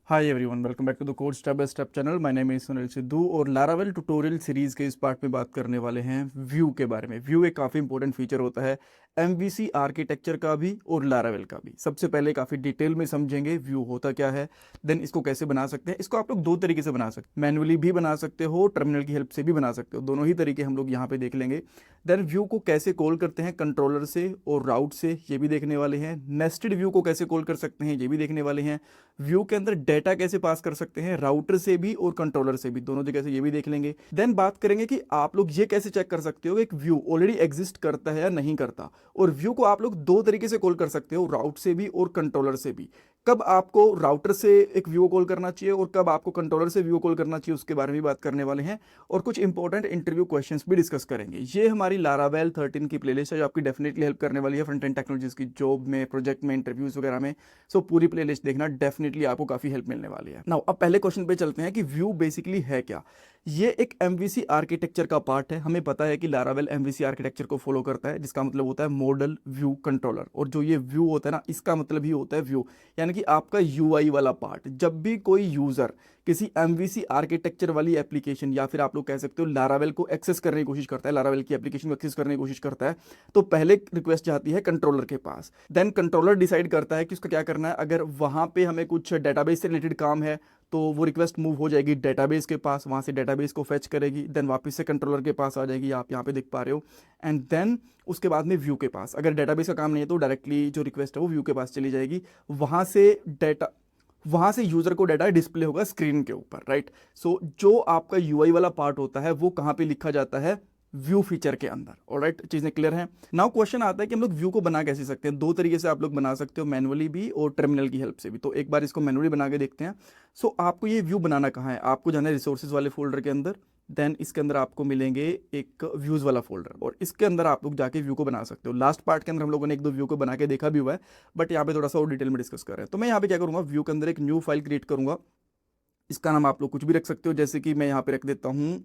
Hi everyone, welcome back to the code step by step channel. My name is Sunil Sidhu और Laravel tutorial series के इस part में बात करने वाले हैं व्यू के बारे में। व्यू एक काफ़ी इंपॉर्टेंट फीचर होता है एमवीसी आर्किटेक्चर का भी और लारावेल का भी। सबसे पहले काफ़ी डिटेल में समझेंगे व्यू होता क्या है, देन इसको कैसे बना सकते हैं। इसको आप लोग दो तरीके से बना सकते हैं, मैनुअली भी बना सकते हो, टर्मिनल की हेल्प से भी बना सकते हो। दोनों ही तरीके हम लोग यहाँ पे देख लेंगे। देन व्यू को कैसे कॉल करते हैं कंट्रोलर से और राउट से, ये भी देखने वाले हैं। नेस्टेड व्यू को कैसे कॉल कर सकते हैं, ये भी देखने वाले हैं। व्यू के अंदर डेटा कैसे पास कर सकते हैं राउटर से भी और कंट्रोलर से भी, दोनों जगह से, ये भी देख लेंगे। देन बात करेंगे कि आप लोग ये कैसे चेक कर सकते हो कि एक व्यू ऑलरेडी एग्जिस्ट करता है या नहीं करता। और व्यू को आप लोग दो तरीके से कॉल कर सकते हो, राउट से भी और कंट्रोलर से भी। कब आपको राउटर से एक व्यू कॉल करना चाहिए और कब आपको कंट्रोलर से व्यू कॉल करना चाहिए, उसके बारे में बात करने वाले हैं। और कुछ इंपॉर्टेंट इंटरव्यू क्वेश्चंस भी डिस्कस करेंगे। ये हमारी लारावेल 13 की प्लेलिस्ट है जो आपकी डेफिनेटली हेल्प करने वाली है फ्रंट एंड टेक्नोलॉजीज की जॉब में, प्रोजेक्ट में, इंटरव्यूज वगैरह में। सो पूरी प्लेलिस्ट देखना, डेफिनेटली आपको काफी हेल्प मिलने वाली है। नाउ अब पहले क्वेश्चन पे चलते हैं कि व्यू बेसिकली है क्या। ये एक एमवीसी आर्किटेक्चर का पार्ट है। हमें पता है कि लारावेल एमवीसी आर्किटेक्चर को फॉलो करता है, जिसका मतलब होता है मॉडल व्यू कंट्रोलर। और जो ये व्यू होता है ना, इसका मतलब ही होता है व्यू, यानी कि आपका यूआई वाला पार्ट। जब भी कोई यूजर किसी एमवीसी आर्किटेक्चर वाली एप्लीकेशन या फिर आप लोग कह सकते हो लारावेल को एक्सेस करने की कोशिश करता है, लारावेल की एप्लीकेशन को एक्सेस करने की कोशिश करता है, तो पहले रिक्वेस्ट जाती है कंट्रोलर के पास। देन कंट्रोलर डिसाइड करता है कि उसका क्या करना है। अगर वहां पे हमें कुछ डेटाबेस से रिलेटेड काम है तो वो रिक्वेस्ट मूव हो जाएगी डेटाबेस के पास, वहां से डेटाबेस को फेच करेगी, देन वापस से कंट्रोलर के पास आ जाएगी, आप यहाँ पे देख पा रहे हो। एंड देन उसके बाद में व्यू के पास, अगर डेटाबेस का काम नहीं है तो डायरेक्टली जो रिक्वेस्ट है वो व्यू के पास चली जाएगी। वहां से डेटा वहां से यूजर को डाटा डिस्प्ले होगा स्क्रीन के ऊपर, राइट। सो जो आपका यूआई वाला पार्ट होता है वो कहाँ पे लिखा जाता है, व्यू फीचर के अंदर। ऑलराइट, चीजें क्लियर हैं। नाउ क्वेश्चन आता है कि हम लोग व्यू को बना कैसे सकते हैं। दो तरीके से आप लोग बना सकते हो, मैनुअली भी और टर्मिनल की हेल्प से भी। तो एक बार इसको मैनुअली बना के देखते हैं। सो आपको ये व्यू बनाना कहाँ है, आपको जाना है रिसोर्सेज वाले फोल्डर के अंदर। देन इसके अंदर आपको मिलेंगे एक व्यूज वाला फोल्डर, और इसके अंदर आप लोग जाके व्यू को बना सकते हो। लास्ट पार्ट के अंदर हम लोगों ने एक दो व्यू को बना के देखा भी हुआ है, बट यहाँ पे थोड़ा सा और डिटेल में डिस्कस कर रहे हैं। तो मैं यहाँ पे क्या करूंगा, व्यू के अंदर एक न्यू फाइल क्रिएट करूंगा। इसका नाम आप लोग कुछ भी रख सकते हो, जैसे कि मैं यहाँ पे रख देता हूँ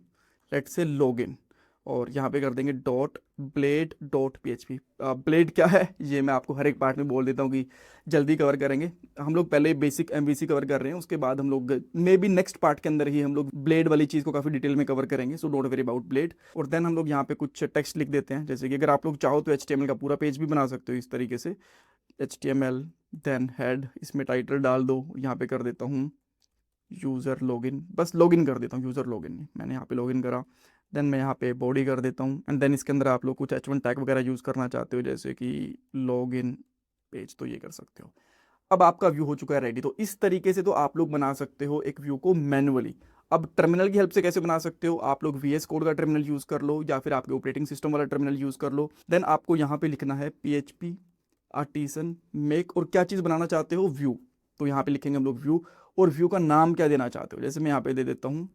लेट से लॉगिन, और यहाँ पे कर देंगे dot blade dot PHP. Blade क्या है ये मैं आपको हर एक पार्ट में बोल देता हूँ कि जल्दी कवर करेंगे। हम लोग पहले बेसिक एमवीसी कवर कर रहे हैं, उसके बाद हम लोग मे बी नेक्स्ट पार्ट के अंदर ही हम लोग ब्लेड वाली चीज़ को काफ़ी डिटेल में कवर करेंगे। So don't very about blade. और देन हम लोग यहाँ पे कुछ टेक्स्ट लिख देते हैं, जैसे कि अगर आप लोग चाहो तो एचटीएमएल का पूरा पेज भी बना सकते हो इस तरीके से, एचटीएमएल। देन हेड, इसमें टाइटल डाल दो। यहाँ पे कर देता हूँ यूज़र लॉगिन, बस लॉगिन कर देता हूँ, यूज़र लॉगिन नहीं, मैंने यहाँ पे लॉगिन करा। देन मैं यहाँ पे बॉडी कर देता हूँ। एंड देन इसके अंदर आप लोग कुछ H1 टैग वगैरह यूज़ करना चाहते हो, जैसे कि लॉगिन पेज, तो ये कर सकते हो। अब आपका व्यू हो चुका है रेडी। तो इस तरीके से तो आप लोग बना सकते हो एक व्यू को मैनुअली। अब टर्मिनल की हेल्प से कैसे बना सकते हो, आप लोग VS कोड का टर्मिनल यूज़ कर लो या फिर आपके ऑपरेटिंग सिस्टम वाला टर्मिनल यूज़ कर लो। देन आपको यहाँ पे लिखना है PHP आर्टिसन मेक, और क्या चीज़ बनाना चाहते हो, व्यू। तो यहाँ पे लिखेंगे हम लोग व्यू, और व्यू का नाम क्या देना चाहते हो, जैसे मैं यहाँ पे दे देता हूँ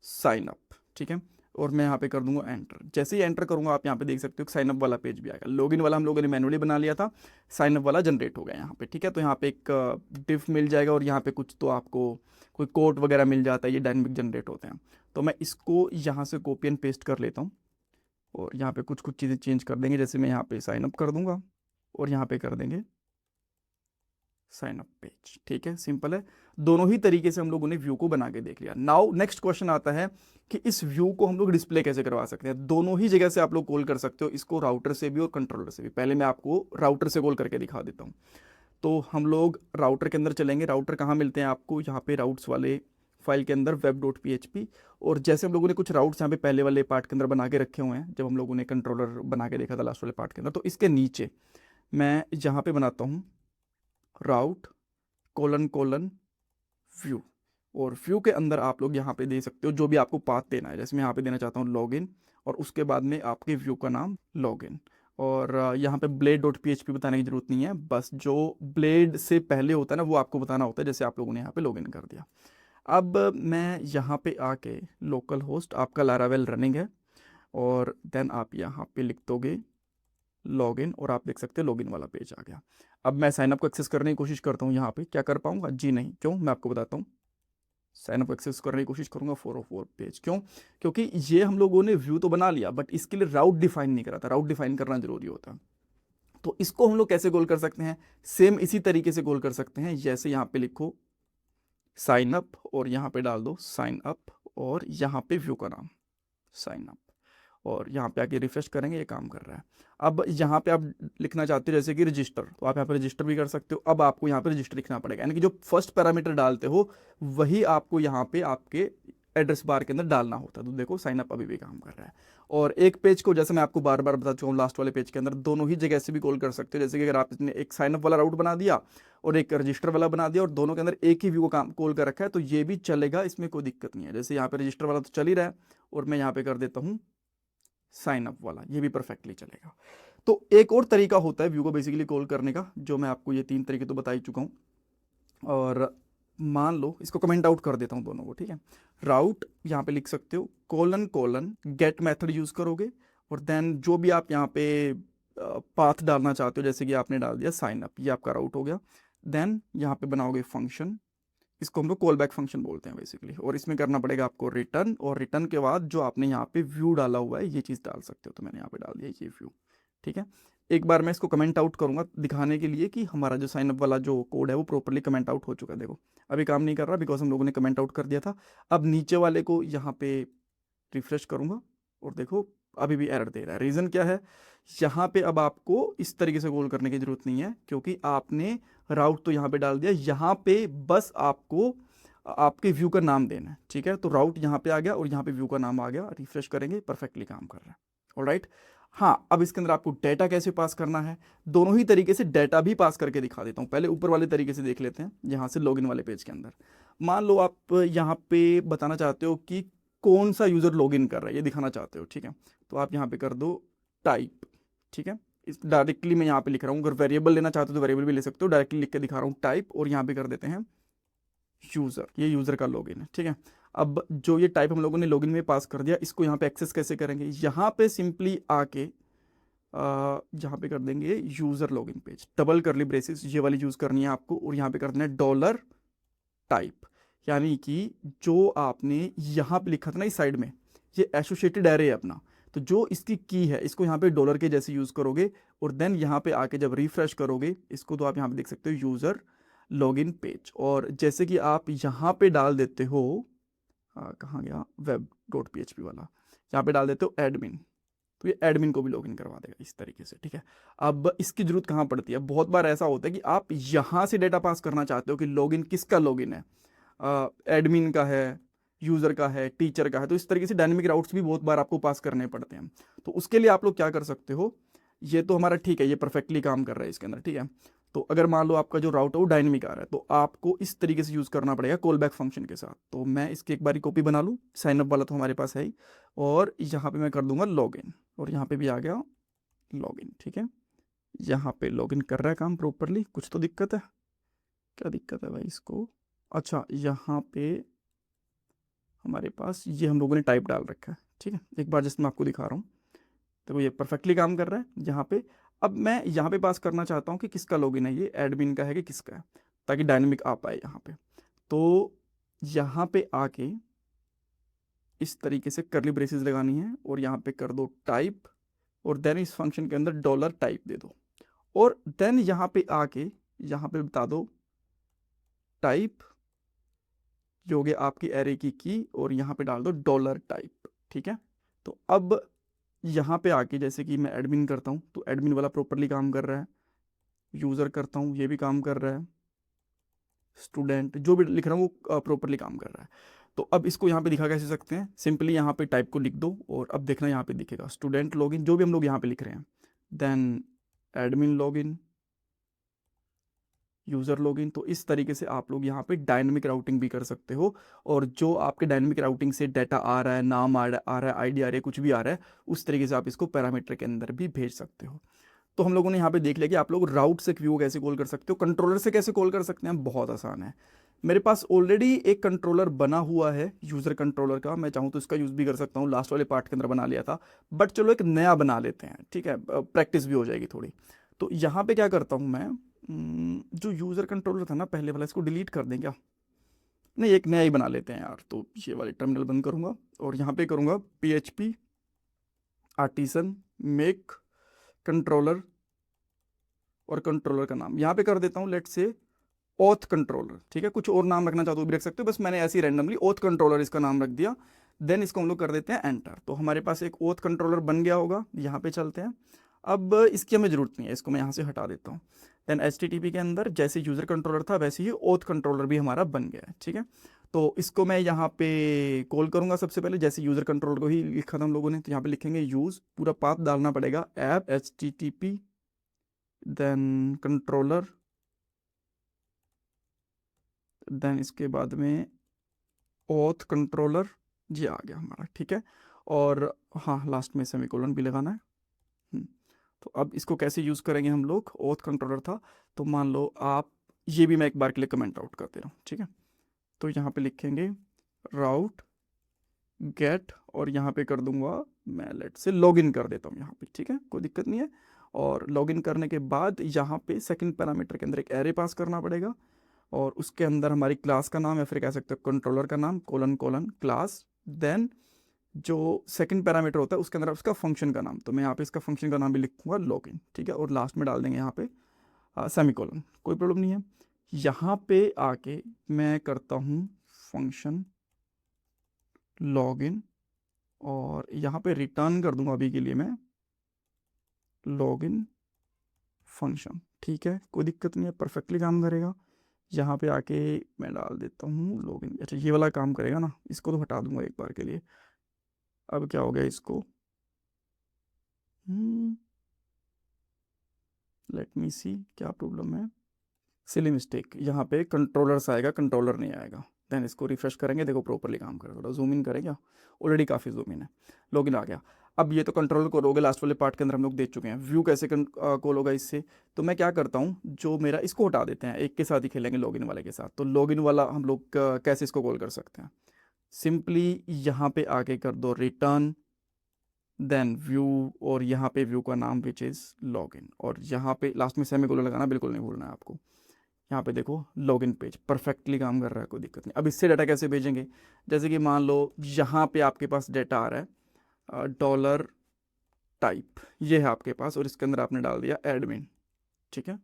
साइन अप, ठीक है। और मैं यहाँ पे कर दूंगा एंटर। जैसे ही एंटर करूंगा आप यहाँ पे देख सकते हो साइन अप वाला पेज भी आएगा। लॉगिन वाला हम लोगों ने मैनुअली बना लिया था, साइन अप वाला जनरेट हो गया यहाँ पे, ठीक है। तो यहाँ पे एक डिफ मिल जाएगा और यहाँ पे कुछ तो आपको कोई कोड वगैरह मिल जाता है, ये डायनेमिक जनरेट होते हैं। तो मैं इसको यहाँ से कॉपी एंड पेस्ट कर लेता हूँ और यहाँ पे कुछ कुछ चीज़ें चेंज कर देंगे, जैसे मैं यहाँ पे साइन अप कर दूंगा और यहाँ पे कर देंगे साइन अप पेज, ठीक है। सिंपल है। दोनों ही तरीके से हम लोगों ने व्यू को बना के देख लिया। नाउ नेक्स्ट क्वेश्चन आता है कि इस व्यू को हम लोग डिस्प्ले कैसे करवा सकते हैं। दोनों ही जगह से आप लोग कॉल कर सकते हो इसको, राउटर से भी और कंट्रोलर से भी। पहले मैं आपको राउटर से कॉल करके दिखा देता हूँ। तो हम लोग राउटर के अंदर चलेंगे। राउटर कहाँ मिलते हैं आपको, यहाँ पे राउट्स वाले फाइल के अंदर वेब डॉट PHP। और जैसे हम लोगों ने कुछ राउट्स यहाँ पे पहले वाले पार्ट के अंदर बना के रखे हुए हैं, जब हम लोगों ने कंट्रोलर बना के देखा था लास्ट वाले पार्ट के अंदर, तो इसके नीचे मैं यहाँ पे बनाता हूँ राउट कोलन कोलन व्यू। और व्यू के अंदर आप लोग यहाँ पे दे सकते हो जो भी आपको पाथ देना है, जैसे मैं यहाँ पे देना चाहता हूँ लॉगिन, और उसके बाद में आपके व्यू का नाम लॉगिन। और यहाँ पे ब्लेड डॉट PHP बताने की जरूरत नहीं है, बस जो ब्लेड से पहले होता है ना वो आपको बताना होता है, जैसे आप लोगों ने यहाँ पे लॉगिन कर दिया। अब मैं यहाँ पे आके लोकल होस्ट आपका लारावेल रनिंग है, और देन आप यहाँ पे लिख दोगे लॉगिन, और आप देख सकते हैं लॉगिन वाला पेज आ गया। अब मैं साइनअप को एक्सेस करने की कोशिश करता हूँ, यहाँ पे क्या कर पाऊंगा, जी नहीं। क्यों, मैं आपको बताता हूँ। साइनअप एक्सेस करने की कोशिश करूंगा 404 पेज, क्यों, क्योंकि ये हम लोगों ने व्यू तो बना लिया, बट इसके लिए राउट डिफाइन नहीं करा था। राउट डिफाइन करना जरूरी होता है। तो इसको हम लोग कैसे गोल कर सकते हैं, सेम इसी तरीके से गोल कर सकते हैं। जैसे यहाँ पे लिखो साइन अप और यहाँ पे डाल दो साइन अप और यहाँ पे व्यू का नाम साइन अप और यहाँ पे आके रिफ्रेश करेंगे, ये काम कर रहा है। अब यहाँ पे आप लिखना चाहते हो जैसे कि रजिस्टर, तो आप यहाँ पे रजिस्टर भी कर सकते हो। अब आपको यहाँ पे रजिस्टर लिखना पड़ेगा, यानी कि जो फर्स्ट पैरामीटर डालते हो वही आपको यहाँ पे आपके एड्रेस बार के अंदर डालना होता है। तो देखो साइन अप अभी भी काम कर रहा है। और एक पेज को जैसे मैं आपको बार बार बता चुका हूँ, लास्ट वाले पेज के अंदर दोनों ही जगह से भी कॉल कर सकते हो। जैसे कि अगर आपने एक साइन अप वाला राउट बना दिया और एक रजिस्टर वाला बना दिया और दोनों के अंदर एक ही व्यू को काम कॉल कर रखा है, तो ये भी चलेगा, इसमें कोई दिक्कत नहीं है। जैसे यहाँ पे रजिस्टर वाला तो चल ही रहा है और मैं यहाँ पे कर देता हूँ साइन अप वाला, ये भी परफेक्टली चलेगा। तो एक और तरीका होता है व्यू को बेसिकली कॉल करने का, जो मैं आपको ये 3 तरीके तो बता ही चुका हूँ। और मान लो इसको कमेंट आउट कर देता हूँ दोनों को, ठीक है। राउट यहाँ पे लिख सकते हो colon colon get method use करोगे और देन जो भी आप यहाँ पे पाथ डालना चाहते हो, जैसे कि आपने डाल दिया साइन अप, ये आपका राउट हो गया। देन यहाँ पे बनाओगे फंक्शन, इसको हम लोग कॉल बैक फंक्शन बोलते हैं बेसिकली, और इसमें करना पड़ेगा आपको रिटर्न, और रिटर्न के बाद जो आपने यहाँ पे व्यू डाला हुआ है ये चीज़ डाल सकते हो। तो मैंने यहाँ पे डाल दिया ये व्यू, ठीक है। एक बार मैं इसको कमेंट आउट करूंगा दिखाने के लिए कि हमारा जो साइन अप वाला जो कोड है वो प्रॉपरली कमेंट आउट हो चुका है। देखो अभी काम नहीं कर रहा बिकॉज हम लोगों ने कमेंट आउट कर दिया था। अब नीचे वाले को यहाँ पे रिफ्रेश करूंगा और देखो अभी भी एरर दे रहा है। रीज़न क्या है, यहाँ पे अब आपको इस तरीके से कॉल करने की जरूरत नहीं है क्योंकि आपने राउट तो यहाँ पे डाल दिया, यहाँ पे बस आपको आपके व्यू का नाम देना है, ठीक है। तो राउट यहाँ पे आ गया और यहाँ पे व्यू का नाम आ गया, रिफ्रेश करेंगे, परफेक्टली काम कर रहा है। ऑलराइट, हाँ अब इसके अंदर आपको डेटा कैसे पास करना है, दोनों ही तरीके से डेटा भी पास करके दिखा देता हूँ। पहले ऊपर वाले तरीके से देख लेते हैं, यहाँ से लॉगिन वाले पेज के अंदर। मान लो आप यहाँ पे बताना चाहते हो कि कौन सा यूज़र लॉगिन कर रहा है, ये दिखाना चाहते हो, ठीक है। तो आप यहाँ पे कर दो टाइप, ठीक है। इस डायरेक्टली मैं यहाँ पे लिख रहा हूँ, अगर वेरिएबल लेना चाहते हो तो वेरिएबल भी ले सकते हो, डायरेक्टली लिख के दिखा रहा हूँ टाइप, और यहाँ पे कर देते हैं यूज़र, ये यूज़र का लॉगिन है, ठीक है। अब जो ये टाइप हम लोगों ने लॉगिन में पास कर दिया, इसको यहाँ पे एक्सेस कैसे करेंगे, यहाँ पे सिंपली आके यहाँ पे कर देंगे यूज़र लॉगिन पेज, डबल करली ब्रेसेस ये वाली यूज़ करनी है आपको, और यहाँ पे कर देना है डॉलर टाइप, यानी कि जो आपने यहाँ पे लिखा था ना इस साइड में, ये एसोसिएटेड एरे है अपना, तो जो इसकी की है इसको यहाँ पे डॉलर के जैसे यूज़ करोगे, और देन यहाँ पे आके जब रिफ्रेश करोगे इसको, तो आप यहाँ पे देख सकते हो यूज़र लॉगिन पेज। और जैसे कि आप यहाँ पे डाल देते हो, कहाँ गया वेब डॉट PHP वाला, यहाँ पे डाल देते हो एडमिन, तो ये एडमिन को भी लॉगिन करवा देगा इस तरीके से, ठीक है। अब इसकी जरूरत कहाँ पड़ती है, बहुत बार ऐसा होता है कि आप यहाँ से डेटा पास करना चाहते हो कि लॉगिन किसका लॉगिन है, एडमिन का है, यूज़र का है, टीचर का है, तो इस तरीके से डायनेमिक राउट्स भी बहुत बार आपको पास करने पड़ते हैं। तो उसके लिए आप लोग क्या कर सकते हो, ये तो हमारा ठीक है, ये परफेक्टली काम कर रहा है इसके अंदर, ठीक है। तो अगर मान लो आपका जो राउट है वो डायनेमिक आ रहा है, तो आपको इस तरीके से यूज़ करना पड़ेगा कॉल बैक फंक्शन के साथ। तो मैं इसकी एक बारी कॉपी बना लूँ, साइनअप वाला तो हमारे पास है ही, और यहाँ पे मैं कर दूंगा लॉगिन, और यहाँ पे भी आ गया लॉगिन, ठीक है। यहाँ पे लॉगिन कर रहा है काम प्रॉपरली, कुछ तो दिक्कत है, क्या दिक्कत है भाई इसको, अच्छा यहाँ पे हमारे पास ये हम लोगों ने टाइप डाल रखा है, ठीक है। एक बार जस्ट मैं आपको दिखा रहा हूँ, देखो ये परफेक्टली काम कर रहा है यहाँ पे। अब मैं यहाँ पे पास करना चाहता हूँ कि किसका लॉगिन है, ये एडमिन का है कि किसका है, ताकि डायनेमिक आ पाए यहाँ पे। तो यहाँ पे आके इस तरीके से करली ब्रेसेस लगानी है, और यहाँ पे कर दो टाइप, और देन इस फंक्शन के अंदर डॉलर टाइप दे दो, और देन यहाँ पे आके यहाँ पे बता दो टाइप जो हो गया आपकी एरे की, और यहाँ पे डाल दो डॉलर टाइप, ठीक है। तो अब यहाँ पे आके जैसे कि मैं एडमिन करता हूँ तो एडमिन वाला प्रॉपरली काम कर रहा है, यूज़र करता हूँ ये भी काम कर रहा है, स्टूडेंट जो भी लिख रहा हूँ वो प्रॉपरली काम कर रहा है। तो अब इसको यहाँ पे दिखा कैसे सकते हैं, सिंपली यहाँ पे टाइप को लिख दो, और अब देखना यहाँ पे दिखेगा स्टूडेंट लॉगिन, जो भी हम लोग यहाँ पे लिख रहे हैं, then admin login, user login. तो इस तरीके से आप लोग यहाँ पे डायनेमिक राउटिंग भी कर सकते हो, और जो आपके डायनेमिक राउटिंग से डाटा आ रहा है, नाम आ रहा है, आईडी आ रही है, कुछ भी आ रहा है, उस तरीके से आप इसको पैरामीटर के अंदर भी भेज सकते हो। तो हम लोगों ने यहाँ पे देख लिया कि आप लोग राउट से व्यू कैसे कॉल कर सकते हो, कंट्रोलर से कैसे कॉल कर सकते हैं, बहुत आसान है। मेरे पास ऑलरेडी एक कंट्रोलर बना हुआ है यूज़र कंट्रोलर का, मैं चाहूँ तो इसका यूज़ भी कर सकता हूँ, लास्ट वाले पार्ट के अंदर बना लिया था, बट चलो एक नया बना लेते हैं, ठीक है, प्रैक्टिस भी हो जाएगी थोड़ी। तो यहाँ पे क्या करता हूँ मैं, जो यूज़र कंट्रोलर था ना पहले वाला, इसको डिलीट कर दें क्या, नहीं एक नया ही बना लेते हैं यार। तो ये वाले टर्मिनल बंद करूँगा, और यहाँ पे करूँगा PHP आर्टिसन मेक कंट्रोलर, और कंट्रोलर का नाम यहाँ पे कर देता हूँ लेट से ऑथ कंट्रोलर, ठीक है। कुछ और नाम रखना चाहते हो भी रख सकते हो, बस मैंने ऐसे ही रैंडमली ऑथ कंट्रोलर इसका नाम रख दिया। देन इसको हम लोग कर देते हैं एंटर। तो हमारे पास एक ऑथ कंट्रोलर बन गया होगा। यहाँ पे चलते हैं। अब इसकी हमें ज़रूरत नहीं है, इसको मैं यहाँ से हटा देता हूँ। देन HTTP के अंदर जैसे यूज़र कंट्रोलर था वैसे ही ऑथ कंट्रोलर भी हमारा बन गया है, ठीक है। तो इसको मैं यहाँ पे कॉल करूँगा। सबसे पहले जैसे यूज़र कंट्रोलर को ही लिखा था हम लोगों ने, तो यहाँ पे लिखेंगे यूज़, पूरा पाथ डालना पड़ेगा, app HTTP then controller, then इसके बाद में ऑथ कंट्रोलर, ये आ गया हमारा, ठीक है। और हाँ, लास्ट में सेमीकोलन भी लगाना है। तो अब इसको कैसे यूज़ करेंगे हम लोग। ऑथ कंट्रोलर था, तो मान लो आप, ये भी मैं एक बार के लिए कमेंट आउट कर दे रहा हूँ, ठीक है। तो यहाँ पे लिखेंगे राउट गेट, और यहाँ पे कर दूंगा मैं, लेट से लॉगिन कर देता हूँ यहाँ पे, ठीक है, कोई दिक्कत नहीं है। और लॉगिन करने के बाद यहाँ पे सेकंड पैरामीटर के अंदर एक एरे पास करना पड़ेगा, और उसके अंदर हमारी क्लास का नाम, या फिर कह सकते हो कंट्रोलर का नाम, कोलन कोलन क्लास। देन जो सेकंड पैरामीटर होता है उसके अंदर उसका फंक्शन का नाम, तो मैं यहाँ पे इसका फंक्शन का नाम भी लिखूंगा लॉगिन, ठीक है। और लास्ट में डाल देंगे यहाँ पे सेमीकोलन, कोई प्रॉब्लम नहीं है। यहाँ पे आके मैं करता हूँ फंक्शन लॉगिन, और यहाँ पे रिटर्न कर दूंगा अभी के लिए मैं लॉगिन फंक्शन, ठीक है, कोई दिक्कत नहीं है, परफेक्टली काम करेगा। यहाँ पे आके मैं डाल देता हूँ लॉगिन। अच्छा, ये वाला काम करेगा ना, इसको तो हटा दूंगा एक बार के लिए। अब क्या हो गया इसको, लेट मी सी क्या प्रॉब्लम है। सिली मिस्टेक, यहाँ पे कंट्रोलर्स आएगा, कंट्रोलर नहीं आएगा। देन इसको रिफ्रेश करेंगे, देखो प्रॉपरली काम करेगा। थोड़ा जूम इन करें क्या, ऑलरेडी काफ़ी जूम इन है। लॉगिन आ गया। अब ये तो कंट्रोलर कॉल हो गया, लास्ट वाले पार्ट के अंदर हम लोग देख चुके हैं। व्यू कैसे कॉल होगा इससे, तो मैं क्या करता हूँ, जो मेरा, इसको हटा देते हैं, एक के साथ ही खेलेंगे लॉगिन वाले के साथ। तो लॉगिन वाला हम लोग कैसे इसको कॉल कर सकते हैं, सिंपली यहाँ पे आके कर दो रिटर्न, देन व्यू, और यहाँ पे व्यू का नाम विच इज़ लॉगिन, और यहाँ पे लास्ट में सेमीकोलन लगाना बिल्कुल नहीं भूलना है आपको। यहाँ पे देखो लॉगिन पेज परफेक्टली काम कर रहा है, कोई दिक्कत नहीं। अब इससे डाटा कैसे भेजेंगे, जैसे कि मान लो यहाँ पे आपके पास डाटा आ रहा है डॉलर टाइप, ये है आपके पास, और इसके अंदर आपने डाल दिया एडमिन, ठीक है।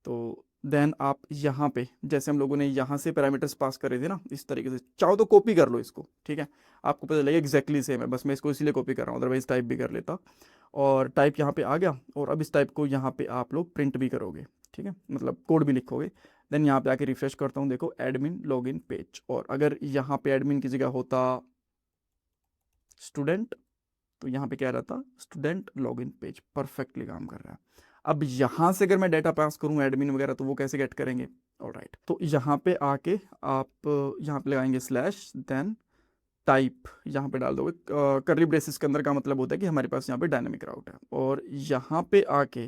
तो देन आप यहाँ पे, जैसे हम लोगों ने यहाँ से पैरामीटर्स पास करे थे ना, इस तरीके से चाहो तो कॉपी कर लो इसको, ठीक है, आपको पता लगेगा एग्जैक्टली सेम है। बस मैं इसको इसीलिए कॉपी कर रहा हूँ, अदरवाइज टाइप भी कर लेता। और टाइप यहाँ पे आ गया, और अब इस टाइप को यहाँ पे आप लोग प्रिंट भी करोगे, ठीक है, मतलब कोड भी लिखोगे। देन यहाँ पे आके रिफ्रेश करता हूँ, देखो एडमिन लॉगिन पेज, और अगर यहाँ पे एडमिन की जगह होता स्टूडेंट, तो यहाँ पे क्या रहता, स्टूडेंट लॉगिन पेज, परफेक्टली काम कर रहा है। अब यहाँ से अगर मैं डाटा पास करूँ एडमिन वगैरह, तो वो कैसे गेट करेंगे। ऑलराइट, तो यहाँ पे आके आप यहाँ पे लगाएंगे स्लैश, देन टाइप यहाँ पे डाल दोगे। कर्ली ब्रेसिस के अंदर का मतलब होता है कि हमारे पास यहाँ पे डायनेमिक राउट है। और यहाँ पे आके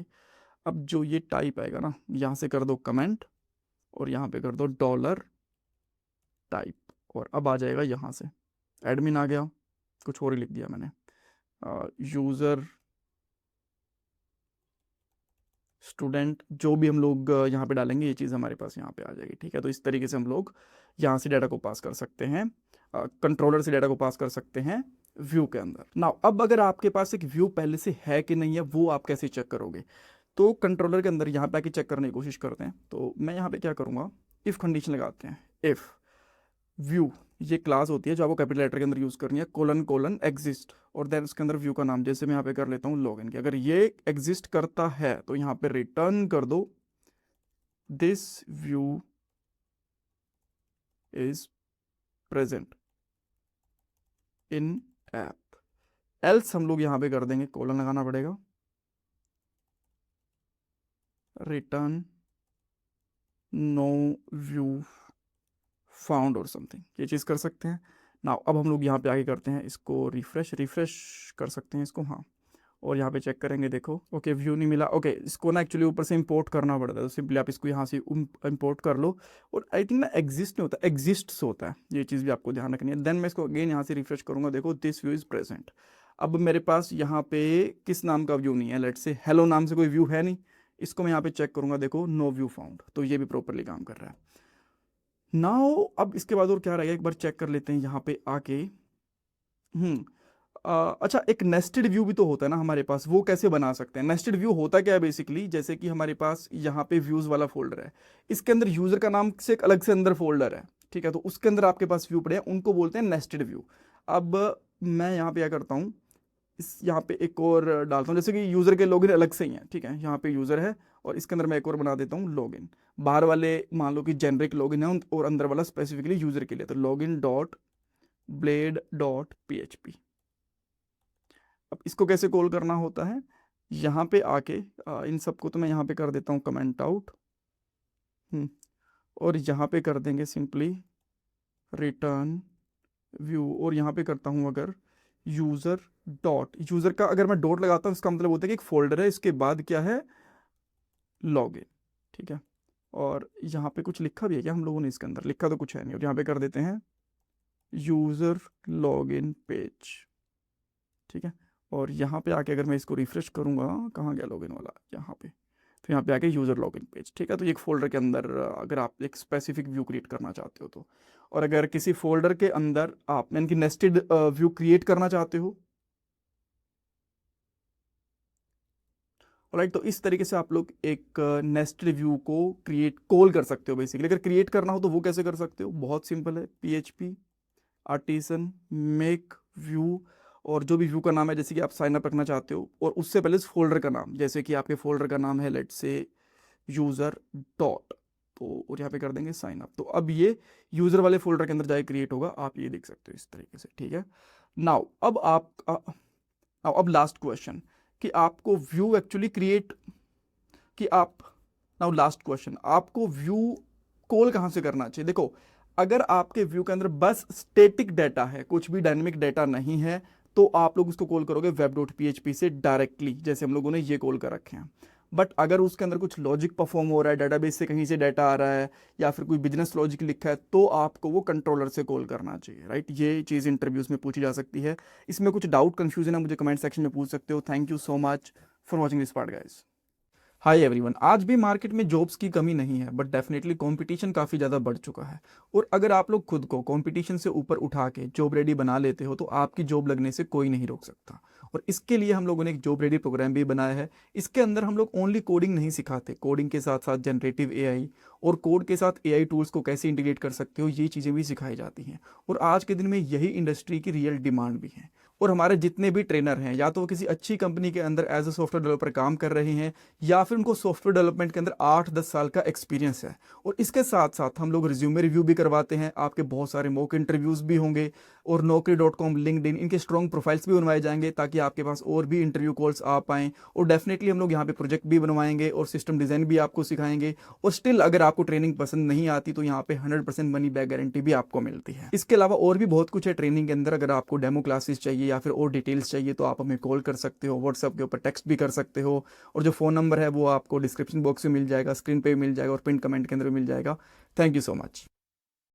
अब जो ये टाइप आएगा ना, यहाँ से कर दो कमेंट, और यहाँ पे कर दो डॉलर टाइप, और अब आ जाएगा यहाँ से एडमिन आ गया, कुछ और ही लिख दिया मैंने, यूज़र स्टूडेंट, जो भी हम लोग यहाँ पे डालेंगे ये चीज़ हमारे पास यहाँ पे आ जाएगी, ठीक है। तो इस तरीके से हम लोग यहाँ से डाटा को पास कर सकते हैं, कंट्रोलर से डाटा को पास कर सकते हैं व्यू के अंदर। नाउ अब अगर आपके पास एक व्यू पहले से है कि नहीं है, वो आप कैसे चेक करोगे। तो कंट्रोलर के अंदर यहाँ पे आके चेक करने की कोशिश करते हैं। तो मैं यहाँ पे क्या करूँगा, इफ़ कंडीशन लगाते हैं, इफ़ व्यू, ये क्लास होती है जो आपको कैपिटल लेटर के अंदर यूज़ करनी है, कोलन कोलन एग्जिस्ट, और देन उसके अंदर व्यू का नाम, जैसे मैं यहाँ पे कर लेता हूँ लॉगिन की। अगर ये एग्जिस्ट करता है तो यहाँ पे रिटर्न कर दो this view is present in app. Else हम लोग यहाँ पे कर देंगे, कोलन लगाना पड़ेगा, रिटर्न नो व्यू फाउंड और समथिंग, ये चीज़ कर सकते हैं ना। अब हम लोग यहाँ पे आगे करते हैं, इसको रिफ्रेश कर सकते हैं इसको, हाँ, और यहाँ पे चेक करेंगे, देखो ओके व्यू नहीं मिला। ओके, इसको ना एक्चुअली ऊपर से इंपोर्ट करना पड़ता है, तो सिंपली आप इसको यहाँ से इंपोर्ट कर लो। और आई थिंक ना एग्जिस्ट नहीं होता, एग्जिस्ट्स होता है, ये चीज़ भी आपको ध्यान रखनी है। देन मैं इसको अगेन यहाँ से रिफ्रेश करूँगा, देखो दिस व्यू इज़ प्रेजेंट। अब मेरे पास यहाँ पे किस नाम का व्यू नहीं है, लेट्स से हेलो नाम से कोई व्यू है नहीं, इसको मैं यहाँ पे चेक करूँगा, देखो नो व्यू फाउंड, तो ये भी प्रॉपरली काम कर रहा है। नाउ अब इसके बाद और क्या रहेगा, एक बार चेक कर लेते हैं यहाँ पे आके। अच्छा, एक नेस्टेड व्यू भी तो होता है ना हमारे पास, वो कैसे बना सकते हैं? नेस्टेड व्यू होता क्या है बेसिकली, जैसे कि हमारे पास यहाँ पे व्यूज़ वाला फोल्डर है, इसके अंदर यूज़र का नाम से एक अलग से अंदर फोल्डर है, ठीक है, तो उसके अंदर आपके पास व्यू पड़े हैं, उनको बोलते हैं नेस्टेड व्यू। अब मैं यहाँ पे क्या करता हूँ, इस यहाँ पे एक और डालता हूँ, जैसे कि यूज़र के लॉगिन अलग से ही हैं, ठीक है, यहाँ पे यूज़र है और इसके अंदर मैं एक और बना देता हूँ लॉगिन। बाहर वाले मान लो कि जेनरिक लॉगिन है और अंदर वाला स्पेसिफिकली यूज़र के लिए, तो login dot blade dot PHP। अब इसको कैसे कॉल करना होता है, यहाँ पे आके इन सबको तो मैं यहाँ पे कर देता हूँ कमेंट आउट, और यहाँ पे कर देंगे सिंपली रिटर्न व्यू, और यहाँ पे करता हूँ अगर यूज़र डॉट, यूज़र का अगर मैं डॉट लगाता हूँ इसका मतलब होता है कि एक फोल्डर है, इसके बाद क्या है, लॉगिन, ठीक है। और यहाँ पे कुछ लिखा भी है क्या हम लोगों ने, इसके अंदर लिखा तो कुछ है नहीं, और यहाँ पे कर देते हैं यूज़र लॉगिन पेज, ठीक है। और यहाँ पे आके अगर मैं इसको रिफ्रेश करूँगा, कहाँ गया लॉगिन वाला, यहाँ पे, तो यहाँ पे आके यूज़र लॉगिन पेज, ठीक है। तो ये एक फोल्डर के अंदर अगर आप एक स्पेसिफिक व्यू क्रिएट करना चाहते हो तो, और अगर किसी फोल्डर के अंदर आप यानी कि नेस्टेड व्यू क्रिएट करना चाहते हो, राइट, तो इस तरीके से आप लोग एक नेस्टेड व्यू को क्रिएट कॉल कर सकते हो बेसिकली। अगर क्रिएट करना हो तो वो कैसे कर सकते हो, बहुत सिंपल है, PHP आर्टिसन मेक व्यू, और जो भी व्यू का नाम है, जैसे कि आप साइन अप रखना चाहते हो, और उससे पहले इस फोल्डर का नाम, जैसे कि आपके फोल्डर का नाम है लेट्स से यूज़र डॉट, तो और यहाँ पे कर देंगे साइन अप, तो अब ये यूज़र वाले फोल्डर के अंदर जाए क्रिएट होगा, आप ये देख सकते हो इस तरीके से, ठीक है। नाउ अब आप अब लास्ट क्वेश्चन, कि आपको व्यू एक्चुअली क्रिएट, कि आप, नाउ लास्ट क्वेश्चन, आपको व्यू कॉल कहाँ से करना चाहिए? देखो, अगर आपके व्यू के अंदर बस स्टैटिक डाटा है, कुछ भी डायनेमिक डाटा नहीं है, तो आप लोग उसको कॉल करोगे web.php से डायरेक्टली, जैसे हम लोगों ने ये कॉल कर रखे हैं। बट अगर उसके अंदर कुछ लॉजिक परफॉर्म हो रहा है, डाटाबेस से कहीं से डाटा आ रहा है, या फिर कोई बिजनेस लॉजिक लिखा है, तो आपको वो कंट्रोलर से कॉल करना चाहिए, राइट। ये चीज़ इंटरव्यूज में पूछी जा सकती है। इसमें कुछ डाउट कन्फ्यूजन है, मुझे कमेंट सेक्शन में पूछ सकते हो। Thank you so much for watching this part guys. Hi everyone, आज भी मार्केट में जॉब्स की कमी नहीं है, बट डेफिनेटली कंपटीशन काफ़ी ज़्यादा बढ़ चुका है। और अगर आप लोग खुद को कंपटीशन से ऊपर उठा के जॉब रेडी बना लेते हो, तो आपकी जॉब लगने से कोई नहीं रोक सकता। और इसके लिए हम लोगों ने एक जॉब रेडी प्रोग्राम भी बनाया है। इसके अंदर हम लोग ओनली कोडिंग नहीं सिखाते, कोडिंग के साथ साथ जनरेटिव AI और कोड के साथ AI टूल्स को कैसे इंटीग्रेट कर सकते हो, ये चीज़ें भी सिखाई जाती हैं। और आज के दिन में यही इंडस्ट्री की रियल डिमांड भी है। और हमारे जितने भी ट्रेनर हैं, या तो वो किसी अच्छी कंपनी के अंदर एज अ सॉफ्टवेयर डेवलपर काम कर रहे हैं, या फिर उनको सॉफ्टवेयर डेवलपमेंट के अंदर 8-10 साल का एक्सपीरियंस है। और इसके साथ साथ हम लोग रिज्यूमे रिव्यू भी करवाते हैं, आपके बहुत सारे मॉक इंटरव्यूज़ भी होंगे, और Naukri.com, लिंक्डइन, इनके स्ट्रॉन्ग प्रोफाइल्स भी बनवाए जाएंगे, ताकि आपके पास और भी इंटरव्यू कॉल्स आ पाएँ। और डेफिनेटली हम लोग यहाँ पे प्रोजेक्ट भी बनवाएंगे और सिस्टम डिज़ाइन भी आपको सिखाएंगे। और स्टिल अगर आपको ट्रेनिंग पसंद नहीं आती, तो यहाँ पे 100% मनी बैक गारंटी भी आपको मिलती है। इसके अलावा और भी बहुत कुछ है ट्रेनिंग के अंदर। अगर आपको डेमो क्लासेस चाहिए या फिर और डिटेल्स चाहिए, तो आप हमें कॉल कर सकते हो, व्हाट्सएप के ऊपर टेक्स्ट भी कर सकते हो, और जो फ़ोन नंबर है वो आपको डिस्क्रिप्शन बॉक्स में मिल जाएगा, स्क्रीन पे भी मिल जाएगा, और पिन कमेंट के अंदर भी मिल जाएगा। Thank you so much.